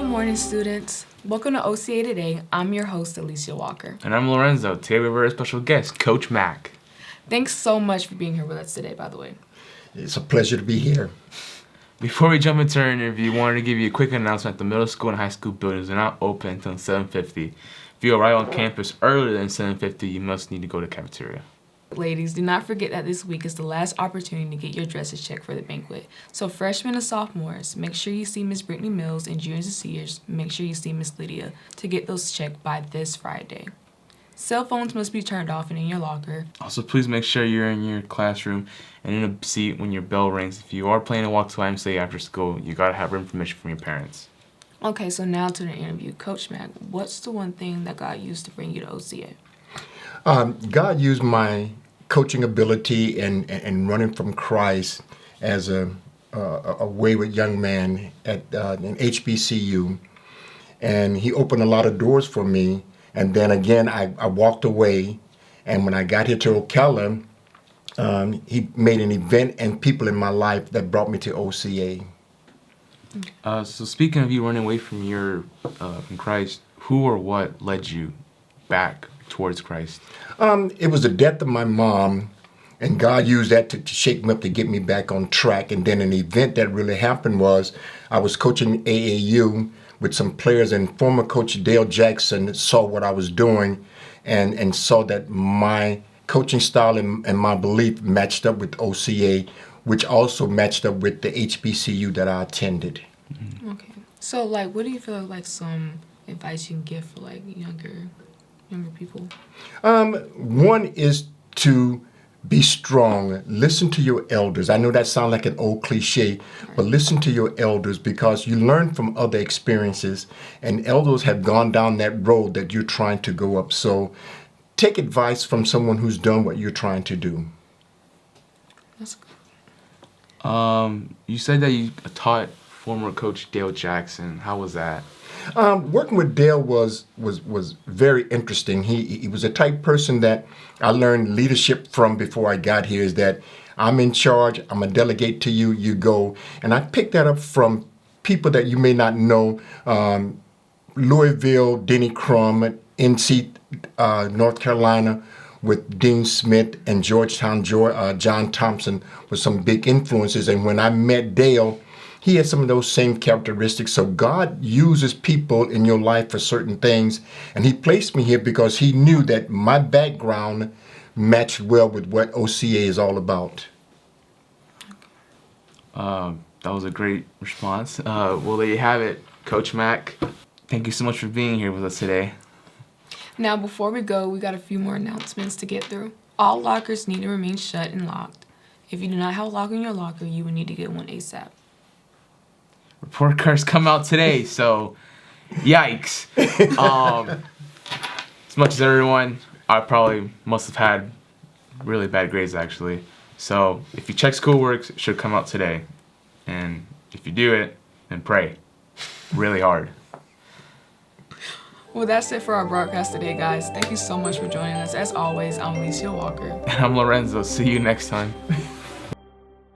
Good morning, students. Welcome to OCA Today. I'm your host, Alicia Walker. And I'm Lorenzo. Today we have a very special guest, Coach Mac. Thanks so much for being here with us today, by the way. It's a pleasure to be here. Before we jump into our interview, we wanted to give you a quick announcement. The middle school and high school buildings are not open until 7:50. If you arrive on campus earlier than 7:50, you must need to go to the cafeteria. Ladies, do not forget that this week is the last opportunity to get your dresses checked for the banquet. So freshmen and sophomores, make sure you see Miss Brittany Mills, and juniors and seniors, make sure you see Miss Lydia to get those checked by this Friday. Cell phones must be turned off and in your locker. Also, please make sure you're in your classroom and in a seat when your bell rings. If you are planning to walk to YMCA after school, you gotta have written permission from your parents. Okay, so now to the interview. Coach Mac, what's the one thing that God used to bring you to OCA? God used my coaching ability and running from Christ as a wayward young man at an HBCU, and He opened a lot of doors for me. And then again, I walked away, and when I got here to Ocala, He made an event and people in my life that brought me to OCA. So speaking of you running away from from Christ, who or what led you back towards Christ? It was the death of my mom, and God used that to shake me up to get me back on track. And then an event that really happened was I was coaching AAU with some players, and former coach Dale Jackson saw what I was doing and saw that my coaching style and my belief matched up with OCA, which also matched up with the HBCU that I attended. Okay. So, what do you feel like some advice you can give for, younger people? One is to be strong. Listen to your elders. I know that sounds like an old cliche, but listen to your elders, because you learn from other experiences, and elders have gone down that road that you're trying to go up. So take advice from someone who's done what you're trying to do. That's good. You said that you taught former coach Dale Jackson. How was that? Working with Dale was very interesting. He was a type person that I learned leadership from before I got here, is that I'm in charge, I'm going to delegate to you, you go. And I picked that up from people that you may not know. Louisville, Denny Crum, NC, North Carolina, with Dean Smith, and Georgetown, John Thompson was some big influences. And when I met Dale, he had some of those same characteristics. So God uses people in your life for certain things. And He placed me here because He knew that my background matched well with what OCA is all about. That was a great response. Well, there you have it, Coach Mac. Thank you so much for being here with us today. Now, before we go, we got a few more announcements to get through. All lockers need to remain shut and locked. If you do not have a locker in your locker, you will need to get one ASAP. Report cards come out today, so yikes. As much as everyone, I probably must have had really bad grades, actually. So if you check schoolwork, it should come out today. And if you do it, then pray really hard. Well, that's it for our broadcast today, guys. Thank you so much for joining us. As always, I'm Alicia Walker. And I'm Lorenzo. See you next time.